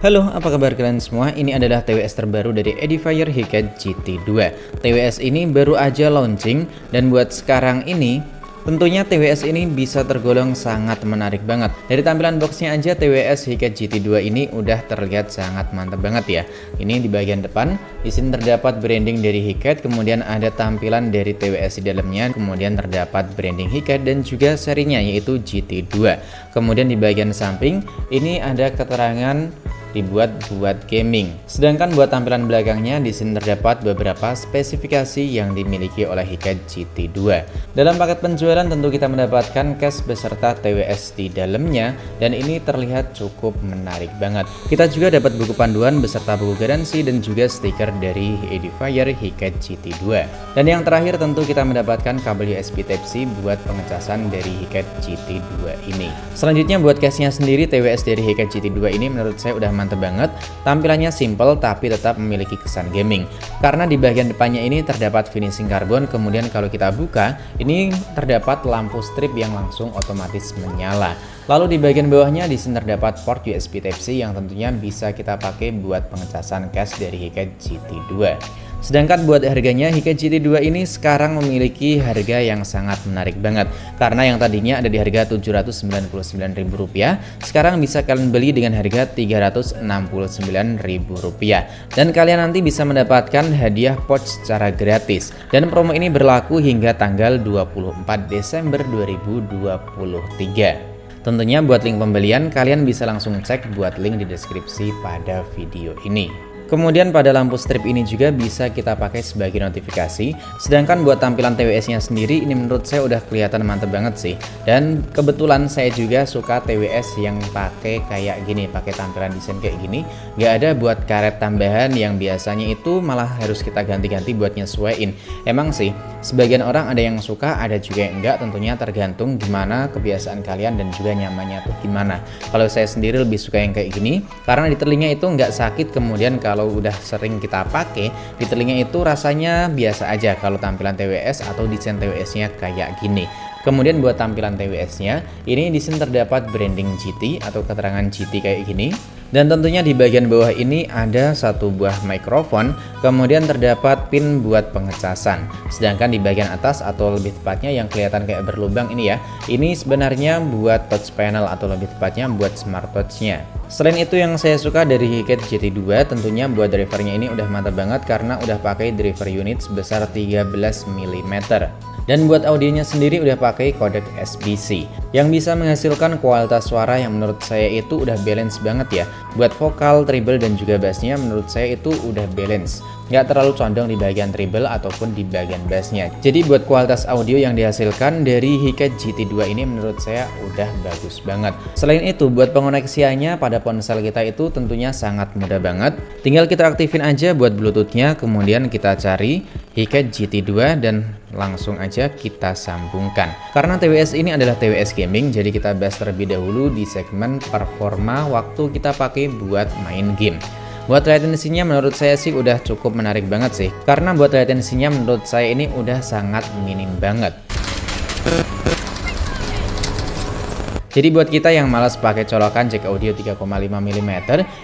Halo, apa kabar kalian semua? Ini adalah TWS terbaru dari Edifier Hikage GT2. TWS ini baru aja launching dan buat sekarang ini tentunya TWS ini bisa tergolong sangat menarik banget. Dari tampilan boxnya aja TWS Hikage GT2 ini udah terlihat sangat mantap banget ya. Ini di bagian depan, di sini terdapat branding dari Hikage, kemudian ada tampilan dari TWS di dalamnya, kemudian terdapat branding Hikage dan juga serinya yaitu GT2. Kemudian di bagian samping ini ada keterangan dibuat buat gaming. Sedangkan buat tampilan belakangnya di sini terdapat beberapa spesifikasi yang dimiliki oleh Hikage GT2. Dalam paket penjualan tentu kita mendapatkan case beserta TWS di dalamnya dan ini terlihat cukup menarik banget. Kita juga dapat buku panduan beserta buku garansi dan juga stiker dari Edifier Hikage GT2. Dan yang terakhir tentu kita mendapatkan kabel USB Type-C buat pengecasan dari Hikage GT2 ini. Selanjutnya buat case-nya sendiri TWS dari Hikage GT2 ini menurut saya udah mantap banget. Tampilannya simple tapi tetap memiliki kesan gaming. Karena di bagian depannya ini terdapat finishing karbon, kemudian kalau kita buka ini terdapat lampu strip yang langsung otomatis menyala. Lalu di bagian bawahnya di sini terdapat port USB Type-C yang tentunya bisa kita pakai buat pengecasan case dari Hikage GT2. Sedangkan buat harganya Hikage GT2 ini sekarang memiliki harga yang sangat menarik banget. Karena yang tadinya ada di harga Rp799.000, sekarang bisa kalian beli dengan harga Rp369.000. Dan kalian nanti bisa mendapatkan hadiah pouch secara gratis. Dan promo ini berlaku hingga tanggal 24 Desember 2023. Tentunya buat link pembelian kalian bisa langsung cek buat link di deskripsi pada video ini. Kemudian pada lampu strip ini juga bisa kita pakai sebagai notifikasi. Sedangkan buat tampilan TWS-nya sendiri ini menurut saya udah kelihatan mantep banget sih. Dan kebetulan saya juga suka TWS yang pakai kayak gini, pakai tampilan desain kayak gini. Gak ada buat karet tambahan yang biasanya itu malah harus kita ganti-ganti buat nyesuaiin. Emang sih, sebagian orang ada yang suka, ada juga yang enggak. Tentunya tergantung gimana kebiasaan kalian dan juga nyamannya tuh gimana. Kalau saya sendiri lebih suka yang kayak gini, karena di telinga itu nggak sakit. Kemudian kalau udah sering kita pakai di telinga itu rasanya biasa aja kalau tampilan TWS atau desain TWS-nya kayak gini. Kemudian buat tampilan TWS-nya ini di sini terdapat branding GT atau keterangan GT kayak gini. Dan tentunya di bagian bawah ini ada satu buah mikrofon, kemudian terdapat pin buat pengecasan. Sedangkan di bagian atas atau lebih tepatnya yang kelihatan kayak berlubang ini ya, ini sebenarnya buat touch panel atau lebih tepatnya buat smart touch-nya. Selain itu yang saya suka dari Hikage GT2 tentunya buat drivernya ini udah mantap banget karena udah pakai driver unit sebesar 13 mm. Dan buat audionya sendiri udah pakai kodek SBC yang bisa menghasilkan kualitas suara yang menurut saya itu udah balance banget ya. Buat vokal, treble dan juga bassnya menurut saya itu udah balance. Nggak terlalu condong di bagian treble ataupun di bagian bassnya. Jadi buat kualitas audio yang dihasilkan dari Hikage GT2 ini menurut saya udah bagus banget. Selain itu buat pengoneksiannya pada ponsel kita itu tentunya sangat mudah banget. Tinggal kita aktifin aja buat bluetoothnya, kemudian kita cari Hikage GT2 dan langsung aja kita sambungkan. Karena TWS ini adalah TWS gaming, jadi kita bahas terlebih dahulu di segmen performa waktu kita pakai buat main game. Buat latensinya menurut saya sih udah cukup menarik banget sih. Karena buat latensinya menurut saya ini udah sangat minim banget. Jadi buat kita yang malas pakai colokan jack audio 3,5 mm,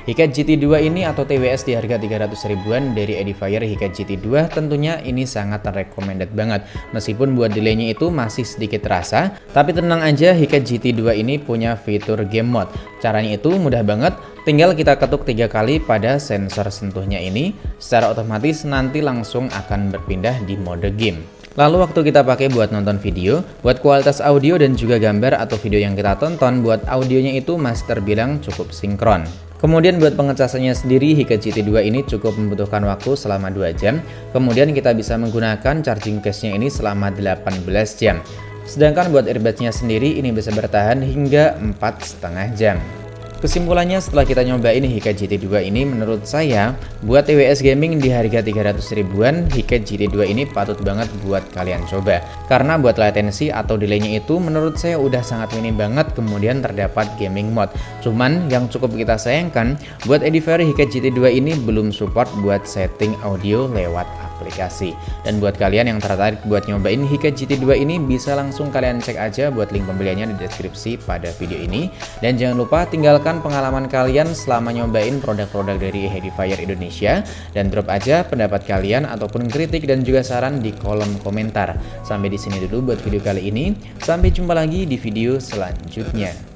Hikage GT2 ini atau TWS di harga 300 ribuan dari Edifier Hikage GT2 tentunya ini sangat recommended banget. Meskipun buat delaynya itu masih sedikit terasa, tapi tenang aja Hikage GT2 ini punya fitur game mode. Caranya itu mudah banget, tinggal kita ketuk 3 kali pada sensor sentuhnya ini, secara otomatis nanti langsung akan berpindah di mode game. Lalu waktu kita pakai buat nonton video, buat kualitas audio dan juga gambar atau video yang kita tonton, buat audionya itu masih terbilang cukup sinkron. Kemudian buat pengecasannya sendiri Hikage GT2 ini cukup membutuhkan waktu selama 2 jam. Kemudian kita bisa menggunakan charging case-nya ini selama 18 jam. Sedangkan buat earbuds-nya sendiri ini bisa bertahan hingga 4,5 jam. Kesimpulannya setelah kita nyobain Hikage GT2 ini menurut saya buat TWS gaming di harga 300 ribuan Hikage GT2 ini patut banget buat kalian coba. Karena buat latensi atau delaynya itu menurut saya udah sangat minim banget, kemudian terdapat gaming mode. Cuman yang cukup kita sayangkan buat Edifier Hikage GT2 ini belum support buat setting audio lewat aplikasi. Dan buat kalian yang tertarik buat nyobain Hikage GT2 ini, bisa langsung kalian cek aja buat link pembeliannya di deskripsi pada video ini. Dan jangan lupa tinggalkan pengalaman kalian selama nyobain produk-produk dari Edifier Indonesia, dan drop aja pendapat kalian ataupun kritik dan juga saran di kolom komentar. Sampai di sini dulu buat video kali ini. Sampai jumpa lagi di video selanjutnya.